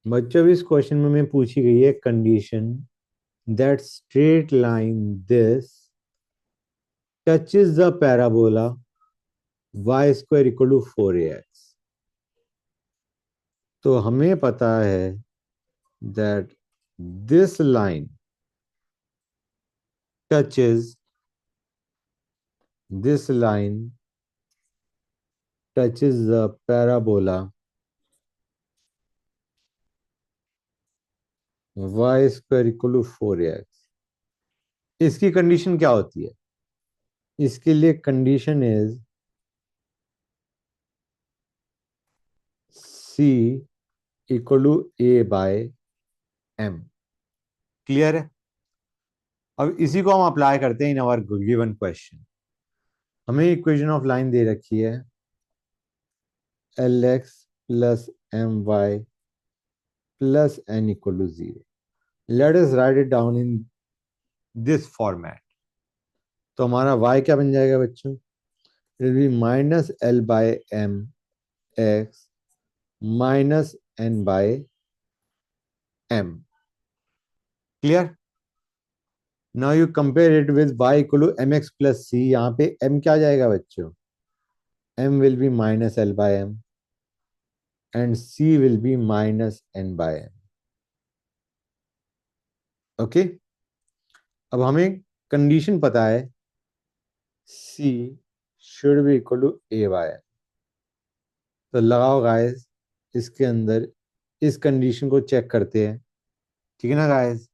बच्चों भी इस क्वेश्चन में पूछी गई है condition that straight line this touches the parabola y square equal to 4ax। तो हमें पता है that this line touches this line touches the parabola y square equal to 4ax। इसकी कंडीशन क्या होती है? इसके लिए condition is c equal to a by m। Clear है? अब इसी को हम अप्लाई करते हैं इन आवर गिवन क्वेश्चन। हमें इक्वेशन ऑफ लाइन दे रखी है lx plus my plus n equal to 0। Let us write it down in this format. तो हमारा y क्या बन जाएगा बच्चों? It will be minus l by m x minus n by m। Clear? Now you compare it with y equal to mx plus c। यहाँ पे m क्या आ जाएगा बच्चों? m will be minus l by m and c will be minus n by m। Okay, अब हमें condition पता है c should be equal to a by m। तो लगाओ गाइस, इसके अंदर इस कंडीशन को चेक करते हैं। ठीक है ना गाइस?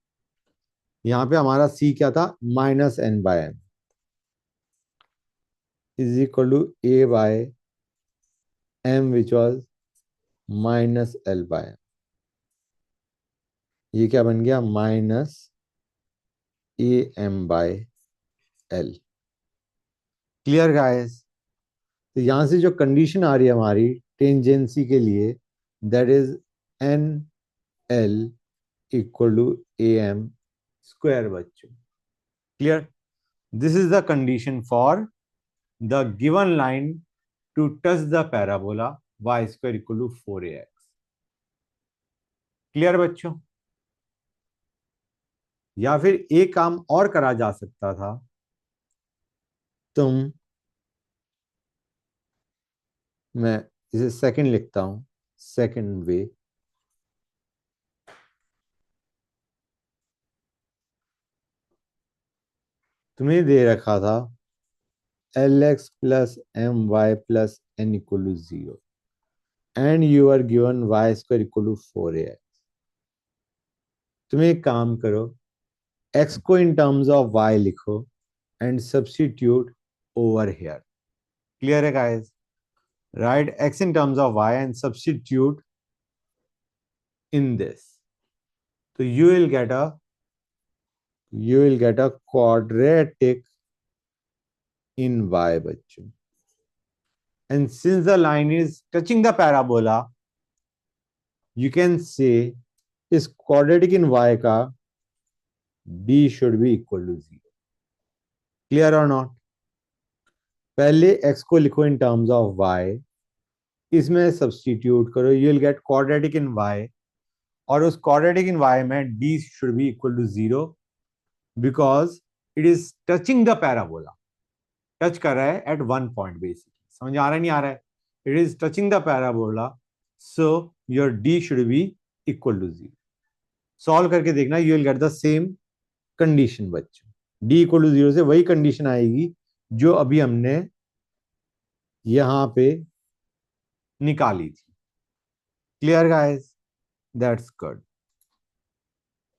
यहाँ पे हमारा c क्या था? Minus n by m is equal to a by m which was minus l by m। ये क्या बन गया? Minus A M by L. Clear guys? तो यहां से जो कंडीशन आ रही है हमारी टेंजेंसी के लिए, that is N L equal to A M square बच्चों। Clear? This is the condition for the given line to touch the parabola Y square equal to 4ax। Clear बच्चों? या फिर एक काम और करा जा सकता था। तुम मैं इसे सेकंड लिखता हूं, सेकंड वे। तुम्हें दे रखा था lx plus M Y plus N equal to 0 and you are given y square equal to 4ax। तुम्हें एक काम करो, x को इन टर्म्स ऑफ y लिखो and substitute over here. Clear है guys? Right x in terms of y and substitute in this. So you will get a quadratic in y बच्चों। And since the line is touching the parabola, you can say इस quadratic in y का d should be equal to 0। Clear or not? पहले x को लिखो in terms of y, इसमें substitute करो, you will get quadratic in y, और उस quadratic in y में d should be equal to 0 because it is touching the parabola। Touch कर रहा है एट वन पॉइंट बेसिकली। समझ आ रहा है नहीं आ रहा है? It is touching the parabola, so your D should be equal to 0। Solve करके देखना, you will get the same condition बच्चों। डी इक्वल टू 0 से वही कंडीशन आएगी जो अभी हमने यहां पे निकाली थी। Clear guys? That's good.